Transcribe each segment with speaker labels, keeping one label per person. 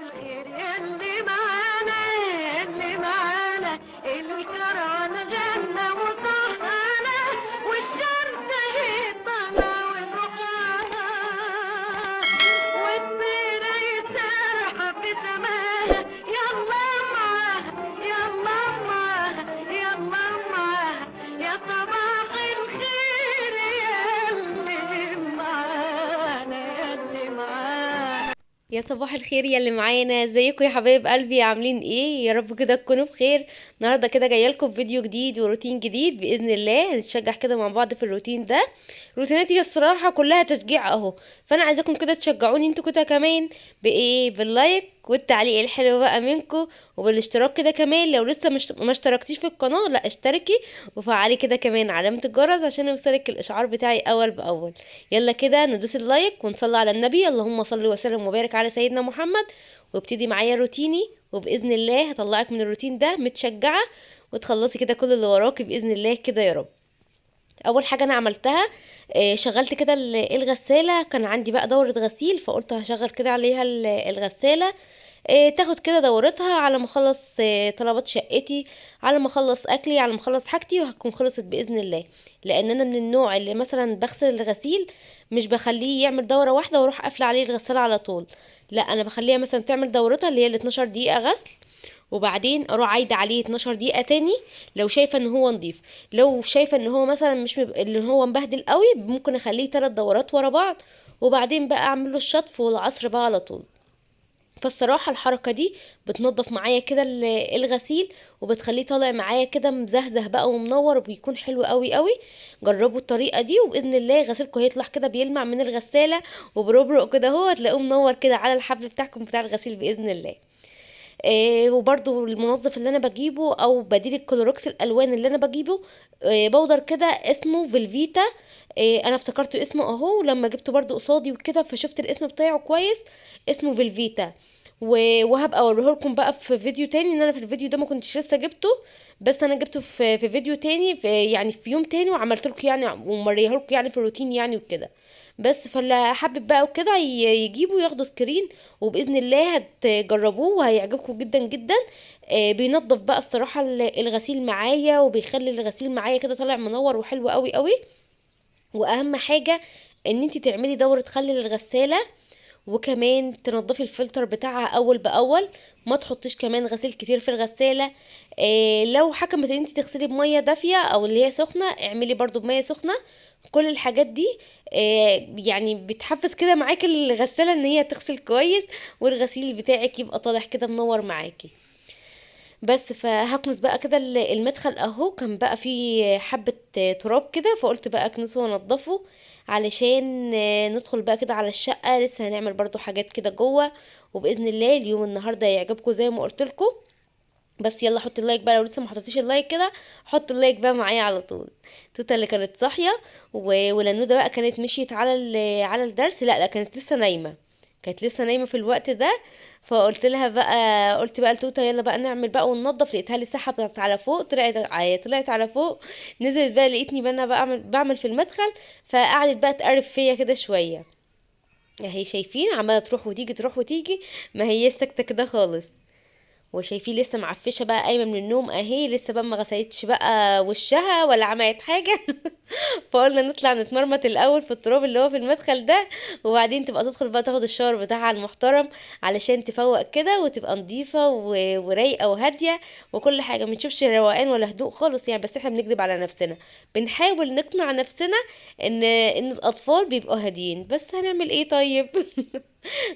Speaker 1: الخير يلي معانا، يلي معانا الكران غنى وصحانا، والشمس هي طالعة ونقاها، والطير يسرح في سماها. يلا معاها يلا معاها يلا معاها، يا صباح الخير يلي معانا، يلي معانا.
Speaker 2: يا صباح الخير يا اللي معانا، ازيكم يا حبايب قلبي؟ عاملين ايه؟ يا رب كده تكونوا بخير. النهارده كده جايه لكم فيديو جديد وروتين جديد باذن الله. هنتشجع كده مع بعض في الروتين ده. روتيناتي الصراحه كلها تشجيع اهو، فانا عايزاكم كده تشجعوني انتوا كده كمان بايه؟ باللايك والتعليق الحلو بقى منكم، وبالاشتراك كده كمان. لو لسه مش ما اشتركتيش في القناه، لا اشتركي وفعلي كده كمان علامه الجرس عشان يوصلك الاشعار بتاعي اول باول. يلا كده ندوس اللايك ونصلي على النبي، اللهم صل وسلم وبارك على سيدنا محمد. وابتدي معايا روتيني، وباذن الله هطلعك من الروتين ده متشجعه وتخلصي كده كل اللي وراكي باذن الله كده يا رب. اول حاجه انا عملتها، شغلت كده الغساله. كان عندي بقى دوره غسيل، فقلت هشغل كده عليها الغساله، تاخد كده دورتها على ما اخلص طلبات شقتي، على ما اخلص اكلي، على ما اخلص حاجتي، وهتكون خلصت باذن الله. لان انا من النوع اللي مثلا بغسل الغسيل مش بخليه يعمل دوره واحده واروح قافله عليه الغساله على طول. لا، انا بخليها مثلا تعمل دورتها اللي هي ال 12 دقيقه غسل، وبعدين اروح عايده عليه 12 دقيقه تاني لو شايفه ان هو نضيف. لو شايفه ان هو مثلا مش اللي هو مبهدل قوي، ممكن اخليه 3 دورات ورا بعض، وبعدين بقى اعمل له الشطف والعصر بقى على طول. فالصراحة الحركة دي بتنظف معايا كده الغسيل، وبتخليه طالع معايا كده مزهزه بقى ومنور، وبيكون حلو قوي قوي. جربوا الطريقة دي وبإذن الله غسيلكم هيطلع كده بيلمع من الغسالة وبربرق كده، هو هتلاقوه منور كده على الحبل بتاعكم بتاع الغسيل بإذن الله. وبرضو المنظف اللي انا بجيبه او بديل الكلوروكس الالوان اللي انا بجيبه، بودر كده اسمه فيلفيتا. انا افتكرته اسمه اهو لما جبته برضو قصادي وكده، فشفت الاسم بتاعه كويس، اسمه فيلفيتا. وهبقى اوريه لكم بقى في فيديو تاني، ان انا في الفيديو ده ما كنتش لسه جبته، بس انا جبته في فيديو تاني، في يعني في يوم تاني، وعملت لكم يعني وموريه لكم يعني في الروتين يعني وكده. بس فاللي حابب بقى وكده يجيبوا ياخدوا سكرين، وباذن الله هتجربوه وهيعجبكم جدا جدا. بينظف بقى الصراحه الغسيل معايا، وبيخلي الغسيل معايا كده طالع منور وحلو قوي قوي. واهم حاجه ان انت تعملي دوره خل للغساله، وكمان تنضفي الفلتر بتاعها اول باول. ما تحطيش كمان غسيل كتير في الغساله. لو حكمت ان انت تغسلي بميه دافيه او اللي هي سخنه، اعملي برضو بميه سخنه. كل الحاجات دي يعني بتحفز كده معاكي الغساله ان هي تغسل كويس، والغسيل بتاعك يبقى طالع كده منور معاكي. بس فهكنس بقى كده المدخل اهو، كان بقى فيه حبة تراب كده، فقلت بقى اكنسه وانضفه علشان ندخل بقى كده على الشقة. لسه هنعمل برضو حاجات كده جوه، وبإذن الله اليوم النهاردة يعجبكم زي ما قلت لكم. بس يلا حطي اللايك بقى، لو لسه ما حطيتيش اللايك كده حط اللايك بقى معايا على طول. توتا اللي كانت صاحيه ولنوده بقى كانت مشيت على على الدرس. لا كانت لسه نايمه، كانت لسه نايمه في الوقت ده. فقلت لها بقى، قلت بقى لتوتا يلا بقى نعمل بقى وننضف. لقيتها لي سحبت على فوق، طلعت على فوق. نزلت بقى لقيتني بقى انا بعمل في المدخل، فقعدت بقى تقرب فيا كده شويه. اهي شايفين عماله تروح وتيجي تروح وتيجي، ما هي ساكته كده خالص. وشايفين لسه معفشه بقى قايمه من النوم اهي، لسه بقى ما غسلتش بقى وشها ولا عملت حاجه. فقلنا نطلع نتمرمط الاول في التراب اللي هو في المدخل ده، وبعدين تبقى تدخل بقى تاخد الشاور بتاعها المحترم، علشان تفوق كده وتبقى نظيفه ورايقه وهاديه وكل حاجه. ما نشوفش روقان ولا هدوء خالص يعني، بس احنا بنكذب على نفسنا، بنحاول نقنع نفسنا ان الاطفال بيبقوا هاديين، بس هنعمل ايه طيب؟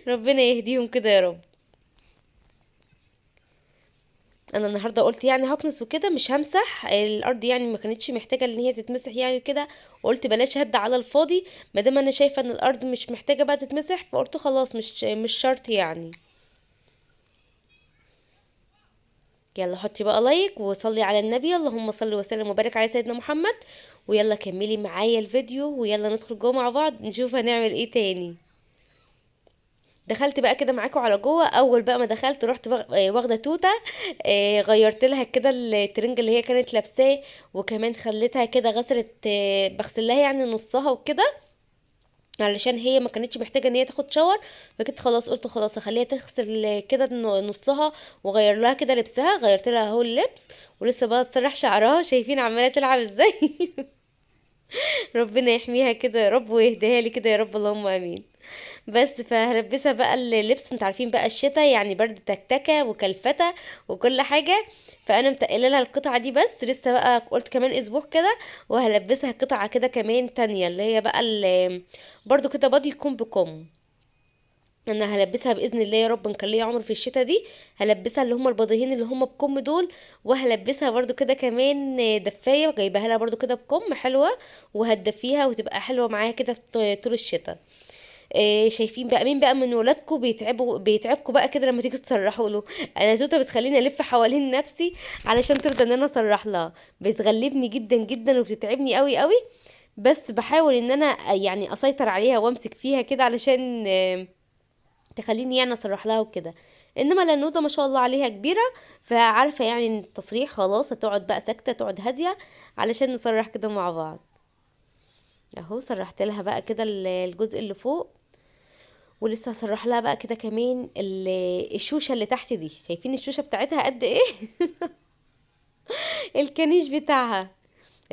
Speaker 2: ربنا يهديهم كده يا رب. انا النهارده قلت يعني هكنس وكده، مش همسح الارض يعني، ما كانتش محتاجه ان هي تتمسح يعني كده. وقلت بلاش هد على الفاضي، ما دام انا شايفه ان الارض مش محتاجه بقى تتمسح، فقلت خلاص مش شرط يعني. يلا حطي بقى لايك وصلي على النبي، اللهم صل وسلم وبارك على سيدنا محمد. ويلا كملي معايا الفيديو، ويلا ندخل جوه مع بعض نشوف هنعمل ايه تاني. دخلت بقى كده معاكم على جوه. اول بقى ما دخلت رحت واخده توته، غيرت لها كده الترنج اللي هي كانت لابساه، وكمان خليتها كده غسلت، بغسل لها يعني نصها وكده. علشان هي ما كانتش محتاجه ان هي تاخد شاور. فكنت خلاص قلت خلاص هخليها تغسل كده نصها واغير لها كده لبسها. غيرت لها اهو اللبس، ولسه بقى تسرح شعرها. شايفين عماله تلعب ازاي؟ ربنا يحميها كده يا رب ويهديها لي كده يا رب، اللهم امين. بس فهلبسها بقى اللبس. انتوا عارفين بقى الشتا يعني برد تكتكه وكلفتة وكل حاجه. فانا متقله لها القطعه دي، بس لسه بقى قلت كمان اسبوع كده وهلبسها قطعه كده كمان تانية، اللي هي بقى برضو كده بادي يكون بكم. انا هلبسها باذن الله يا رب، نخليه عمر في الشتا دي. هلبسها اللي هم البضيهين اللي هم بكم دول، وهلبسها برضو كده كمان دفايه جايبها لها برضو كده بكم حلوه، وهتدفيها وتبقى حلوه معايا كده طول الشتا. شايفين بقى مين بقى من ولادكم بيتعبكم بقى كده لما تيجوا تسرحوا له؟ انا توته بتخليني الف حوالين نفسي علشان ترضى ان انا اسرح لها. بتغلبني جدا جدا وبتتعبني قوي قوي. بس بحاول ان انا يعني اسيطر عليها وامسك فيها كده علشان تخليني يعني اسرح لها وكده. انما لنوده ما شاء الله عليها كبيره، فعارفه يعني ان التصريح خلاص هتقعد بقى ساكته، تقعد هاديه علشان نسرح كده مع بعض. اهو سرحت لها بقى كده الجزء اللي فوق، ولسه هسرح لها بقى كده كمان الشوشه اللي تحت دي. شايفين الشوشه بتاعتها قد ايه؟ الكنيش بتاعها.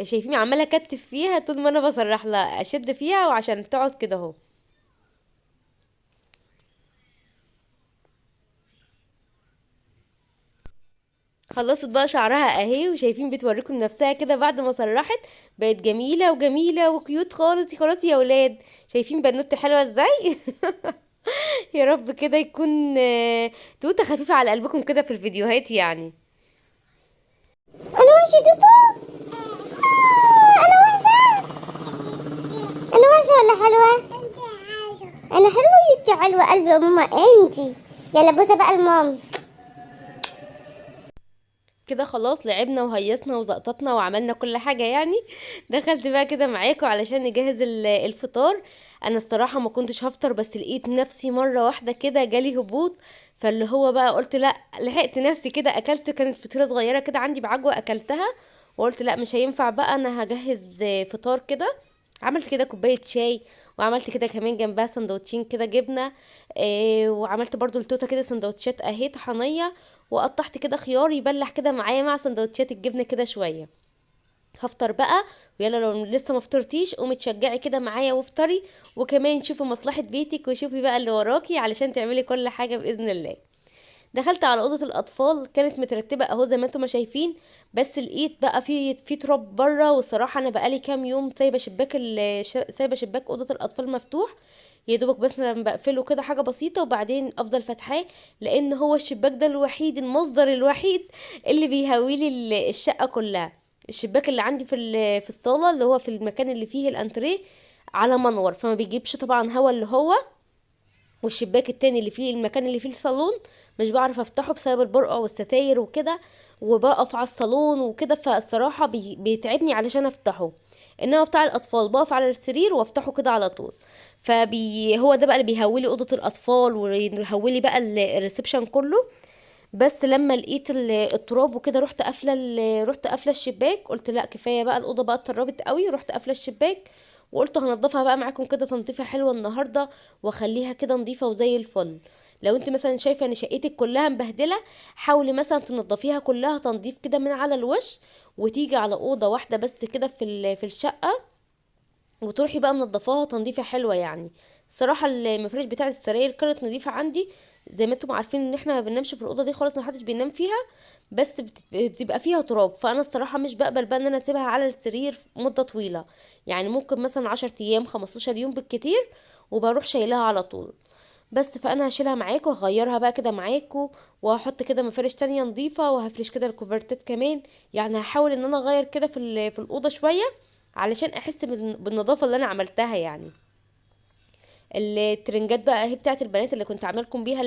Speaker 2: شايفين عماله اكتف فيها طول ما انا بسرح لها، اشد فيها وعشان تقعد كده اهو. خلصت بقى شعرها اهي، وشايفين بتوريكم نفسها كده بعد ما سرحت. بقت جميله وجميله وكيوت خالص خالص يا ولاد. شايفين بنوتي حلوه ازاي؟ يا رب كده يكون توته خفيفه على قلبكم كده في الفيديوهات يعني.
Speaker 3: انا وحشة توتو. انا وحشة. انا وحشة ولا حلوة؟ انا حلوة يا حلوة قلبي يا ماما انتي. يلا بوسة بقى المام.
Speaker 2: كده خلاص لعبنا وهيصنا وزقططنا وعملنا كل حاجة يعني. دخلت بقى كده معاكم علشان نجهز الفطار. انا الصراحة ما كنتش هفطر، بس لقيت نفسي مرة واحدة كده جالي هبوط. فاللي هو بقى قلت لا، لحقت نفسي كده اكلت. كانت فطيرة صغيرة كده عندي بعجوة اكلتها، وقلت لا مش هينفع بقى، انا هجهز فطار كده. عملت كده كوباية شاي، وعملت كده كمان جنبها سندوتشين كده جبنة. وعملت برضو التوتة كده سندوتشات اهي طحنية. وقطعت كده خيار يبلح كده معايا مع سندوتشات الجبنة كده شوية. هفطر بقى. ويلا لو لسه ما فطرتيش قومي تشجعي كده معايا وافطري، وكمان شوفي مصلحة بيتك وشوفي بقى اللي وراكي علشان تعملي كل حاجة بإذن الله. دخلت على اوضه الاطفال، كانت مترتبه اهو زي ما انتم ما شايفين. بس لقيت بقى في تراب بره. والصراحه انا بقالي كام يوم سايبه سايبه شباك اوضه الاطفال مفتوح. يا دوبك بس لما بقفله كده حاجه بسيطه وبعدين افضل فاتحاه، لان هو الشباك ده الوحيد، المصدر الوحيد اللي بيهويلي الشقه كلها. الشباك اللي عندي في الصاله، اللي هو في المكان اللي فيه الانتريه، على منور، فما بيجيبش طبعا هوا اللي هو. والشباك التاني اللي فيه المكان اللي فيه الصالون مش بعرف افتحه بسبب البرقع والستاير وكده، وبقف على الصالون وكده. فالصراحة بيتعبني علشان افتحه. انما بتاع الاطفال بقف على السرير وافتحه كده على طول. هو ده بقى اللي بيهولي اوضة الاطفال ويهولي بقى الريسبشن كله. بس لما لقيت التراب وكده رحت قافله الشباك. قلت لا كفايه بقى، الاوضه بقى اتطربت قوي. رحت قافله الشباك وقلت هنضفها بقى معاكم كده تنظيفه حلوه النهارده، واخليها كده نظيفه وزي الفل. لو انت مثلا شايفه ان شقتك كلها مبهدله، حاولي مثلا تنضفيها كلها تنظيف كده من على الوش، وتيجي على اوضه واحده بس كده في الشقه، وتروحي بقى منضفاها تنظيفه حلوه يعني. الصراحه المفرش بتاع السراير كانت نظيفه عندي. زي ما انتم عارفين ان احنا ما بننامش في الاوضه دي خالص، ما حدش بينام فيها. بس بتبقى فيها تراب. فانا الصراحه مش بقبل بقى ان انا اسيبها على السرير مده طويله. يعني ممكن مثلا 10 ايام 15 يوم بالكتير، وبروح شايلها على طول. بس فانا هشيلها معاكم وهغيرها بقى كده معاكم، وهحط كده مفارش تانية نظيفه، وهفرش كده الكوفرتات كمان. يعني هحاول ان انا اغير كده في الاوضه شويه علشان احس بالنظافه اللي انا عملتها يعني. الترنجات بقى اهي بتاعت البنات اللي كنت عامله لكم بيها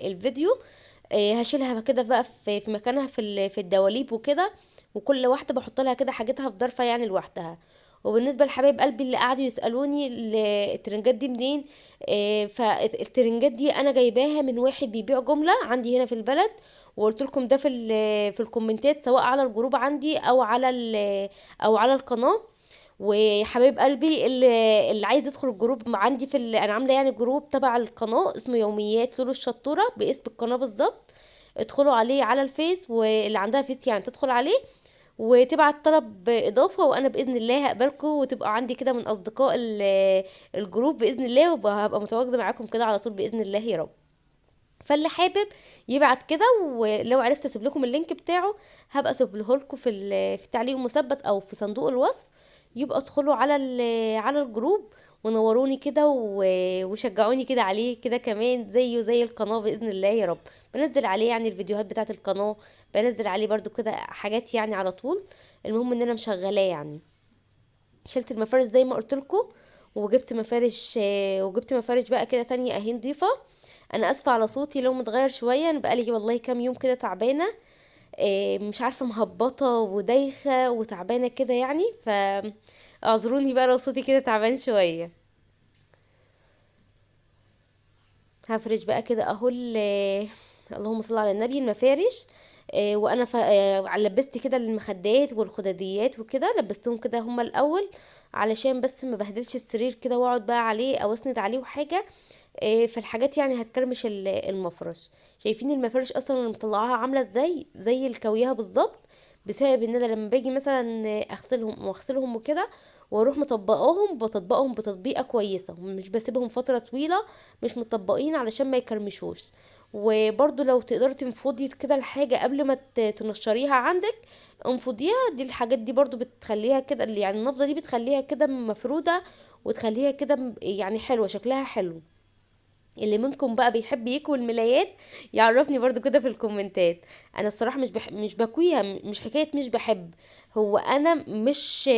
Speaker 2: الفيديو. هشيلها كده بقى في مكانها في الدواليب وكده. وكل واحده بحط لها كده حاجتها في ظرفه يعني لوحدها. وبالنسبه لحبايب قلبي اللي قعدوا يسالوني الترنجات دي منين، فالترنجات دي انا جايباها من واحد بيبيع جمله عندي هنا في البلد. وقلت لكم ده في الكومنتات، سواء على الجروب عندي او على القناه. وحبايب قلبي اللي عايز يدخل الجروب عندي انا عامله يعني جروب تبع القناه اسمه يوميات لولو الشطوره باسم القناه بالظبط. ادخلوا عليه على الفيس، واللي عندها فيس يعني تدخل عليه وتبعت طلب اضافه، وانا باذن الله هقبلكم وتبقى عندي كده من اصدقاء الجروب باذن الله، وهبقى متواجده معاكم كده على طول باذن الله يا رب. فاللي حابب يبعت كده، ولو عرفت اسيب لكم اللينك بتاعه هبقى اسيبه لكم في التعليق المثبت او في صندوق الوصف. يبقى ادخلوا على الجروب ونوروني كده وشجعوني كده عليه كده كمان زيه زي القناة بإذن الله يا رب. بنزل عليه يعني الفيديوهات بتاعت القناة، بنزل عليه برضو كده حاجات يعني على طول. المهم ان انا مشغلاه يعني. شلت المفارش زي ما قلت لكم، وجبت مفارش بقى كده تانية اهي نضيفة. انا اسفة على صوتي لو متغير شوية، انا بقالي والله كام يوم كده تعبانة، مش عارفة مهبطة ودايخة وتعبانة كده يعني، اعذروني بقى لو صوتي كده تعبان شوية. هفرش بقى كده اهو اللهم صل على النبي المفارش. وانا لبست كده المخدات والخداديات وكده، لبستهم كده هما الاول علشان بس ما بهدلش السرير كده واقعد بقى عليه او اسند عليه وحاجه. فالحاجات يعني هتكرمش المفرش. شايفين المفارش اصلا انا مطلعاها عامله ازاي زي الكويها بالظبط، بسبب ان انا لما باجي مثلا اغسلهم وكده واروح مطبقاهم بطبقهم بتطبيقه كويسه، مش بسيبهم فتره طويله مش مطبقين علشان ما يكرمشوش. وبرضو لو تقدري تنفضي كده الحاجه قبل ما تنشريها عندك، انفضيها. دي الحاجات دي برضو بتخليها كده، يعني النفضه دي بتخليها كده مفروده وتخليها كده يعني حلوه شكلها حلو. اللي منكم بقى بيحب يكوي الملايات يعرفني برضو كده في الكومنتات. انا الصراحه مش بكويها، مش حكايه مش بحب، هو انا مش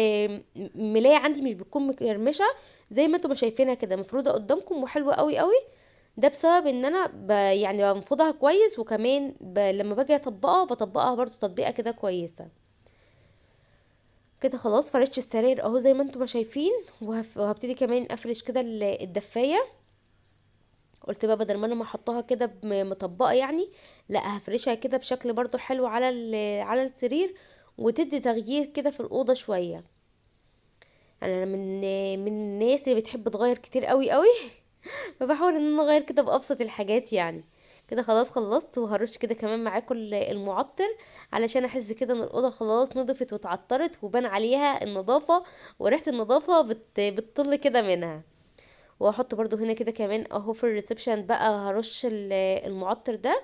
Speaker 2: ملايه عندي مش بتكون مكرمشه زي ما انتم شايفينها كده مفروده قدامكم وحلوه قوي قوي. ده بسبب ان انا يعني بنفضها كويس، وكمان لما باجي بطبقها برضو تطبيقه كده كويسه. كده خلاص فرشت السراير اهو زي ما انتم شايفين، وهبتدي كمان افرش كده الدفايه. قلت بقى بدل ما انا ما احطها كده مطبقه يعني، لا هفرشها كده بشكل برضو حلو على السرير، وتدي تغيير كده في الاوضه شويه. انا من الناس اللي بتحب تغير كتير قوي قوي فبحاول ان انا اغير كده بابسط الحاجات يعني. كده خلاص خلصت، وهرش كده كمان معاكم المعطر علشان احس كده ان الاوضه خلاص نضفت واتعطرت وبان عليها النظافه، وريحه النظافه بتطل كده منها. واحط برضو هنا كده كمان اهو في الريسبشن بقى هرش المعطر ده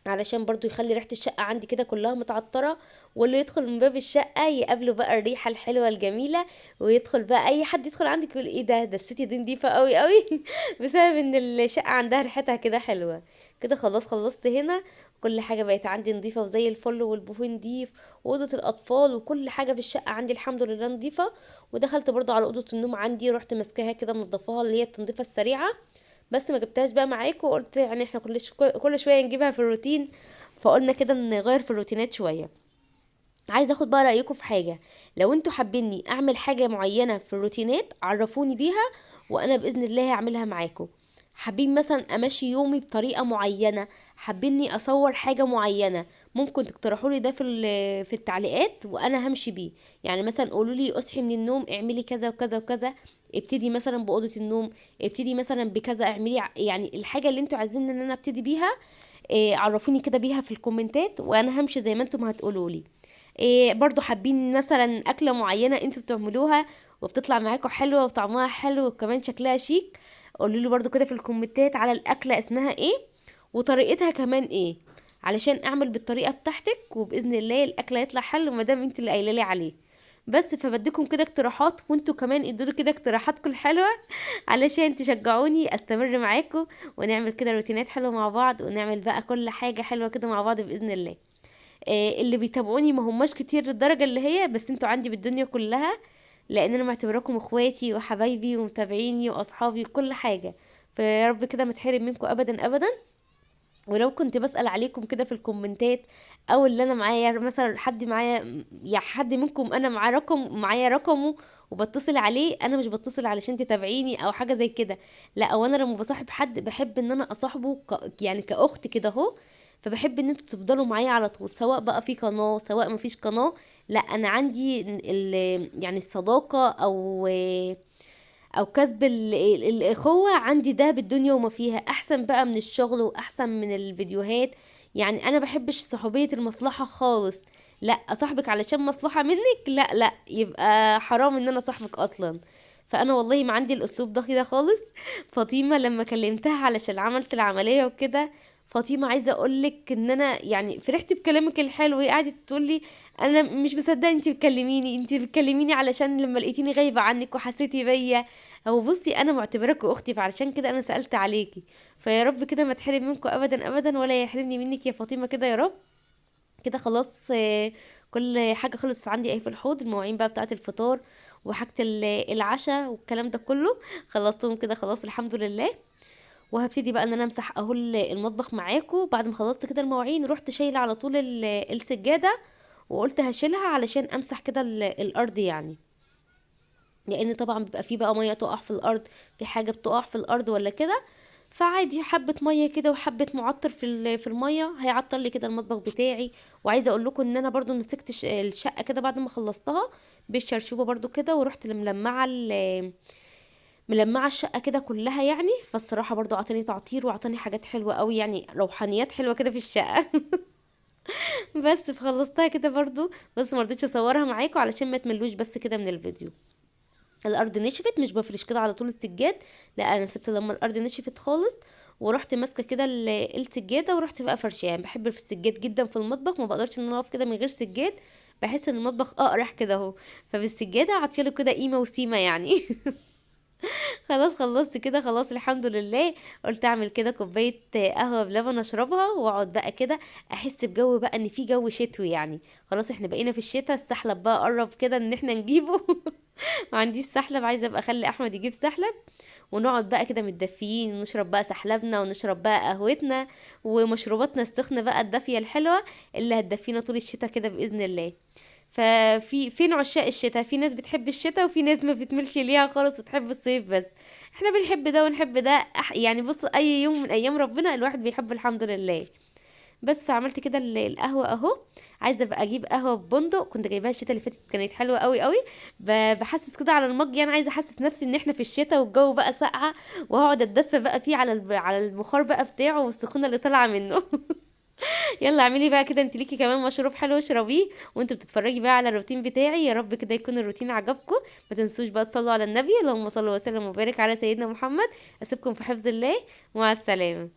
Speaker 2: علشان برضو يخلي ريحة الشقة عندي كده كلها متعطرة، واللي يدخل من باب الشقة يقابله بقى الريحة الحلوة الجميلة، ويدخل بقى اي حد يدخل عندك يقول ايه ده الستي دي نضيفة قوي قوي بسبب ان الشقة عندها ريحتها كده حلوة. كده خلاص خلصت هنا، كل حاجة بقت عندي نضيفة وزي الفل، والبوفيه نضيف، وأوضة الأطفال وكل حاجة في الشقة عندي الحمد لله نضيفة. ودخلت برضو على أوضة النوم عندي، رحت ماسكاها كده منضفاها اللي هي التنظيفة السريعة، بس ما جبتهاش بقى معاكم، وقلت يعني احنا كل شويه نجيبها في الروتين، فقلنا كده نغير في الروتينات شويه. عايزه اخد بقى رايكم في حاجه، لو انتوا حابيني اعمل حاجه معينه في الروتينات عرفوني بيها وانا باذن الله هعملها معاكم. حابين مثلا امشي يومي بطريقه معينه، حابيني اصور حاجه معينه، ممكن تقترحوا لي ده في التعليقات وانا همشي بيه. يعني مثلا قولوا لي اصحي من النوم اعملي كذا وكذا وكذا، ابتدي مثلا باوضه النوم، ابتدي مثلا بكذا، اعملي يعني الحاجه اللي انتوا عايزين ان انا ابتدي بيها. عرفوني كده بيها في الكومنتات وانا همشي زي ما انتم هتقولوا لي. برضو حابين مثلا اكله معينه انتوا بتعملوها وبتطلع معاكم حلوه وطعمها حلو وكمان شكلها شيك، قولوا لي برضو كده في الكومنتات على الاكله اسمها ايه وطريقتها كمان ايه، علشان اعمل بالطريقه بتاعتك وباذن الله الاكله يطلع حلو ما دام انت اللي قايله لي عليه. بس فبديكم كده اقتراحات، وانتوا كمان ادوا كده اقتراحاتكم الحلوه علشان تشجعوني استمر معاكم، ونعمل كده روتينات حلوه مع بعض، ونعمل بقى كل حاجه حلوه كده مع بعض باذن الله. اللي بيتابعوني ما هماش كتير للدرجه اللي هي، بس انتوا عندي بالدنيا كلها، لان انا معتبراكم اخواتي وحبايبي ومتابعيني واصحابي وكل حاجه. فيا رب كده ما تحرم منكم ابدا ابدا. ولو كنت بسأل عليكم كده في الكومنتات، او اللي انا معايا مثلا حد معايا يعني حد منكم انا معايا رقمه وبتصل عليه، انا مش بتصل علشان تتابعيني او حاجه زي كده، لا وانا لما بصاحب حد بحب ان انا اصاحبه يعني كاخت كده اهو. فبحب ان انتوا تفضلوا معايا على طول، سواء بقى في قناه سواء ما فيش قناه. لا انا عندي يعني الصداقه او كسب الاخوه عندي ده بالدنيا وما فيها، احسن بقى من الشغل واحسن من الفيديوهات. يعني انا بحبش صحوبيه المصلحه خالص. لا اصاحبك علشان مصلحه منك، لا لا، يبقى حرام ان انا صاحبك اصلا. فانا والله ما عندي الاسلوب ده كده خالص. فاطمه لما كلمتها علشان عملت العمليه وكده، فاطمه عايزه اقولك ان انا يعني فرحت بكلامك الحلو. هي قعدت تقولي انا مش مصدقه انت بتكلميني علشان لما لقيتيني غايبه عنك وحسيتي بيا. هو بصي انا معتبراكوا اختي، فعلشان كده انا سالت عليكي. فيا رب كده ما تحرم منكم ابدا ابدا، ولا يحرمني منك يا فاطمه كده يا رب. كده خلاص كل حاجه خلصت عندي اهي في الحوض. المواعين بقى بتاعه الفطار وحاجه العشاء والكلام ده كله خلصتهم كده خلاص الحمد لله. وهبتدي بقى ان انا امسح اهو المطبخ معاكم. بعد ما خلصت كده المواعين رحت شايله على طول السجاده، وقلت هشيلها علشان امسح كده الارض يعني. لان طبعا بيبقى فيه بقى ميه تقع في الارض، في حاجه بتقع في الارض ولا كده. فعادي حبه ميه كده وحبه معطر في الميه هيعطر لي كده المطبخ بتاعي. وعايزه اقول لكم ان انا برضو مسكت الشقه كده بعد ما خلصتها بالشرشوبه برضو كده، ورحت ملمعه الشقه كده كلها يعني. فالصراحه برضو عطاني تعطير وعطاني حاجات حلوه قوي، يعني روحانيات حلوه كده في الشقه. بس فخلصتها كده برضو، بس مرضتش اصورها معاكم علشان ما تملوش بس كده من الفيديو. الارض نشفت، مش بفرش كده على طول السجاد، لا انا سبت لما الارض نشفت خالص ورحت ماسكه كده السجاده ورحت بقى فرشاه. يعني بحب في السجاد جدا في المطبخ، ما بقدرش ان انا اقف كده من غير سجاد، بحس ان المطبخ اقرح كده اهو. فبالسجاده عطيله كده قيمه وسيمه يعني. خلاص خلصت كده خلاص الحمد لله. قلت اعمل كده كوبايه قهوه بلبن اشربها واقعد بقى كده احس بجو بقى ان في جو شتوي يعني. خلاص احنا بقينا في الشتاء، السحلب بقى قرب كده ان احنا نجيبه. ما عنديش سحلب، عايزه ابقى اخلي احمد يجيب سحلب ونقعد بقى كده متدفيين ونشرب بقى سحلبنا ونشرب بقى قهوتنا ومشروباتنا السخنه بقى الدافيه الحلوه اللي هتدفينا طول الشتاء كده باذن الله. فين عشاق الشتاء؟ في ناس بتحب الشتاء وفي ناس ما بتملش ليها خالص وتحب الصيف بس. احنا بنحب ده ونحب ده يعني بص اي يوم من ايام ربنا الواحد بيحب الحمد لله. بس فعملت كده القهوه اهو. عايزه ابقى اجيب قهوه ببندق، كنت جايباها الشتاء اللي فاتت كانت حلوه قوي قوي. بحسس كده على المج، يعني عايزه احسس نفسي ان احنا في الشتاء والجو بقى ساقعه، وهقعد اتدفى بقى فيه على البخار بقى بتاعه والسخونه اللي طالعه منه. يلا اعملي بقى كده انت ليكي كمان مشروب حلو اشربيه وانت بتتفرجي بقى على الروتين بتاعي. يا رب كده يكون الروتين عجبكم. ما تنسوش بقى تصلوا على النبي، اللهم صل وسلم وبارك على سيدنا محمد. اسيبكم في حفظ الله، ومع السلامه.